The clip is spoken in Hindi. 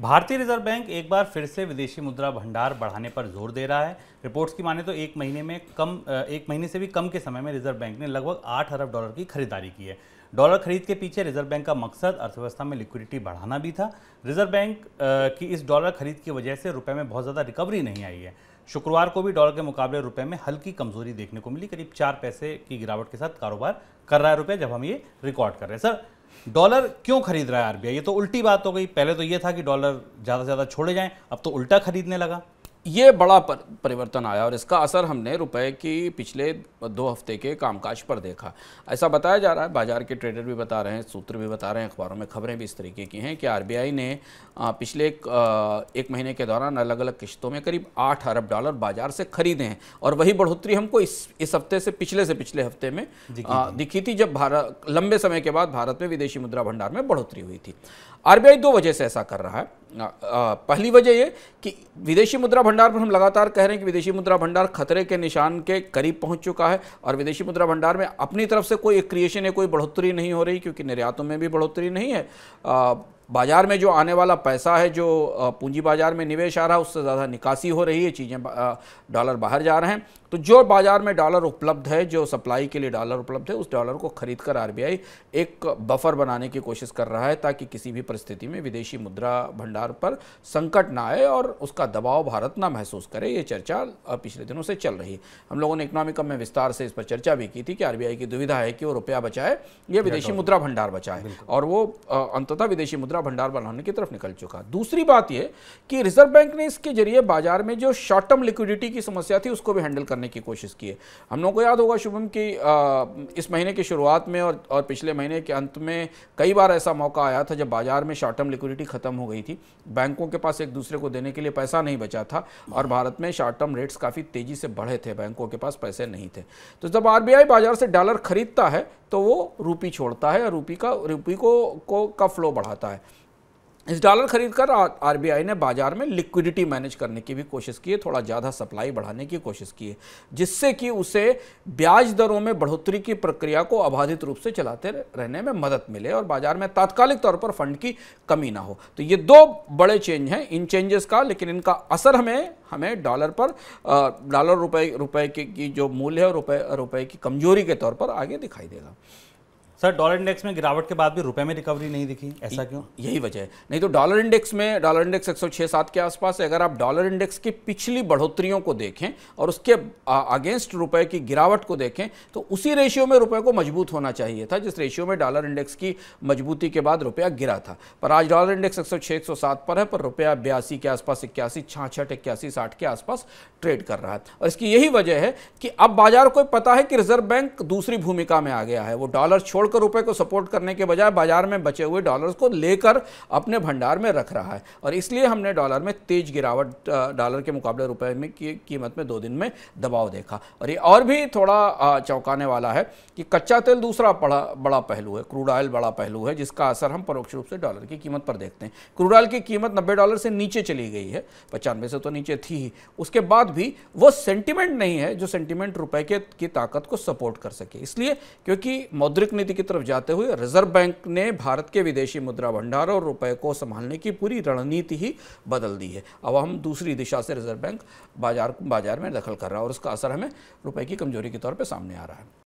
भारतीय रिजर्व बैंक एक बार फिर से विदेशी मुद्रा भंडार बढ़ाने पर जोर दे रहा है। रिपोर्ट्स की माने तो एक महीने से भी कम के समय में रिजर्व बैंक ने लगभग 8 अरब डॉलर की खरीदारी की है। डॉलर खरीद के पीछे रिजर्व बैंक का मकसद अर्थव्यवस्था में लिक्विडिटी बढ़ाना भी था। रिजर्व बैंक की इस डॉलर खरीद की वजह से रुपए में बहुत ज़्यादा रिकवरी नहीं आई है। शुक्रवार को भी डॉलर के मुकाबले रुपए में हल्की कमजोरी देखने को मिली। करीब 4 पैसे की गिरावट के साथ कारोबार कर रहा है रुपए, जब हम ये रिकॉर्ड कर रहे हैं। सर, डॉलर क्यों खरीद रहा है आरबीआई? ये तो उल्टी बात हो गई। पहले तो ये था कि डॉलर ज़्यादा से ज़्यादा छोड़े जाएं, अब तो उल्टा खरीदने लगा। ये बड़ा परिवर्तन आया और इसका असर हमने रुपए की पिछले 2 हफ्ते के कामकाज पर देखा। ऐसा बताया जा रहा है, बाजार के ट्रेडर भी बता रहे हैं, सूत्र भी बता रहे हैं, अखबारों में खबरें भी इस तरीके की हैं कि आरबीआई ने पिछले एक महीने के दौरान अलग अलग किश्तों में करीब 8 अरब डॉलर बाजार से खरीदे हैं। और वही बढ़ोतरी हमको इस हफ्ते से पिछले हफ्ते में दिखी थी, जब लंबे समय के बाद भारत में विदेशी मुद्रा भंडार में बढ़ोतरी हुई थी। आरबीआई 2 वजह से ऐसा कर रहा है। पहली वजह ये कि विदेशी मुद्रा भंडार पर हम लगातार कह रहे हैं कि विदेशी मुद्रा भंडार खतरे के निशान के करीब पहुंच चुका है और विदेशी मुद्रा भंडार में अपनी तरफ से कोई क्रिएशन या कोई बढ़ोतरी नहीं हो रही, क्योंकि निर्यातों में भी बढ़ोतरी नहीं है। बाजार में जो आने वाला पैसा है, जो पूंजी बाजार में निवेश आ रहा है, उससे ज़्यादा निकासी हो रही है, चीज़ें डॉलर बाहर जा रहे हैं। तो जो बाजार में डॉलर उपलब्ध है, जो सप्लाई के लिए डॉलर उपलब्ध है, उस डॉलर को खरीद कर आरबीआई एक बफर बनाने की कोशिश कर रहा है, ताकि किसी भी परिस्थिति में विदेशी मुद्रा भंडार पर संकट ना आए और उसका दबाव भारत ना महसूस करे। ये चर्चा पिछले दिनों से चल रही है। हम लोगों ने इकोनॉमिक में विस्तार से इस पर चर्चा भी की थी कि आरबीआई की दुविधा है कि वो रुपया बचाए या विदेशी मुद्रा भंडार बचाए, और वो अंततः विदेशी मुद्रा भंडार बनाने की तरफ निकल चुका। दूसरी बात यह कि रिजर्व बैंक ने इसके जरिए बाजार में जो शॉर्ट टर्म लिक्विडिटी की समस्या थी, उसको भी हैंडल करने की कोशिश की है। हम लोगों को याद होगा शुभम कि इस महीने की शुरुआत में और पिछले महीने के अंत में कई बार ऐसा मौका आया था जब बाजार में शॉर्ट टर्म लिक्विडिटी खत्म हो गई थी, बैंकों के पास एक दूसरे को देने के लिए पैसा नहीं बचा था और भारत में शॉर्ट टर्म रेट्स काफ़ी तेजी से बढ़े थे, बैंकों के पास पैसे नहीं थे। तो जब आरबीआई बाजार से डॉलर खरीदता है तो वो रूपी छोड़ता है और रूपी का फ्लो बढ़ाता है। इस डॉलर खरीदकर आरबीआई ने बाजार में लिक्विडिटी मैनेज करने की भी कोशिश की है, थोड़ा ज़्यादा सप्लाई बढ़ाने की कोशिश की है, जिससे कि उसे ब्याज दरों में बढ़ोतरी की प्रक्रिया को अबाधित रूप से चलाते रहने में मदद मिले और बाजार में तात्कालिक तौर पर फंड की कमी ना हो। तो ये 2 बड़े चेंज हैं इन चेंजेस का, लेकिन इनका असर हमें डॉलर पर डॉलर रुपए की जो मूल्य है, रुपए की कमजोरी के तौर पर आगे दिखाई देगा। सर, डॉलर इंडेक्स में गिरावट के बाद भी रुपए में रिकवरी नहीं दिखी, ऐसा क्यों? यही वजह है। नहीं तो डॉलर इंडेक्स 106-7 के आसपास है। अगर आप डॉलर इंडेक्स की पिछली बढ़ोतरियों को देखें और उसके अगेंस्ट रुपए की गिरावट को देखें तो उसी रेशियो में रुपए को मजबूत होना चाहिए था, जिस रेशियो में डॉलर इंडेक्स की मजबूती के बाद रुपया गिरा था। पर आज डॉलर इंडेक्स 106-107 पर है, पर रुपया 82 के आसपास, 81, 66, 81, 60 के आसपास ट्रेड कर रहा है। और इसकी यही वजह है कि अब बाजार को पता है कि रिजर्व बैंक दूसरी भूमिका में आ गया है। वो डॉलर छोड़ रुपए को सपोर्ट करने के बजाय बाजार में बचे हुए डॉलर्स को लेकर अपने भंडार में रख रहा है, और इसलिए हमने डॉलर में तेज गिरावट, डॉलर के मुकाबले रुपए में की कीमत में 2 दिन में दबाव देखा। और ये और भी थोड़ा चौंकाने वाला है कि कच्चा तेल दूसरा बड़ा पहलू है, क्रूड ऑयल बड़ा पहलू है, जिसका असर हम परोक्ष रूप से डॉलर की कीमत पर देखते हैं। क्रूड ऑयल की कीमत $90 से नीचे चली गई है, 95 से तो नीचे थी ही। उसके बाद भी वो सेंटिमेंट नहीं है जो सेंटिमेंट रुपए की ताकत को सपोर्ट कर सके, इसलिए क्योंकि मौद्रिक नीति की तरफ जाते हुए रिजर्व बैंक ने भारत के विदेशी मुद्रा भंडार और रुपए को संभालने की पूरी रणनीति ही बदल दी है। अब हम दूसरी दिशा से रिजर्व बैंक बाजार में दखल कर रहा है और उसका असर हमें रुपए की कमजोरी के तौर पे सामने आ रहा है।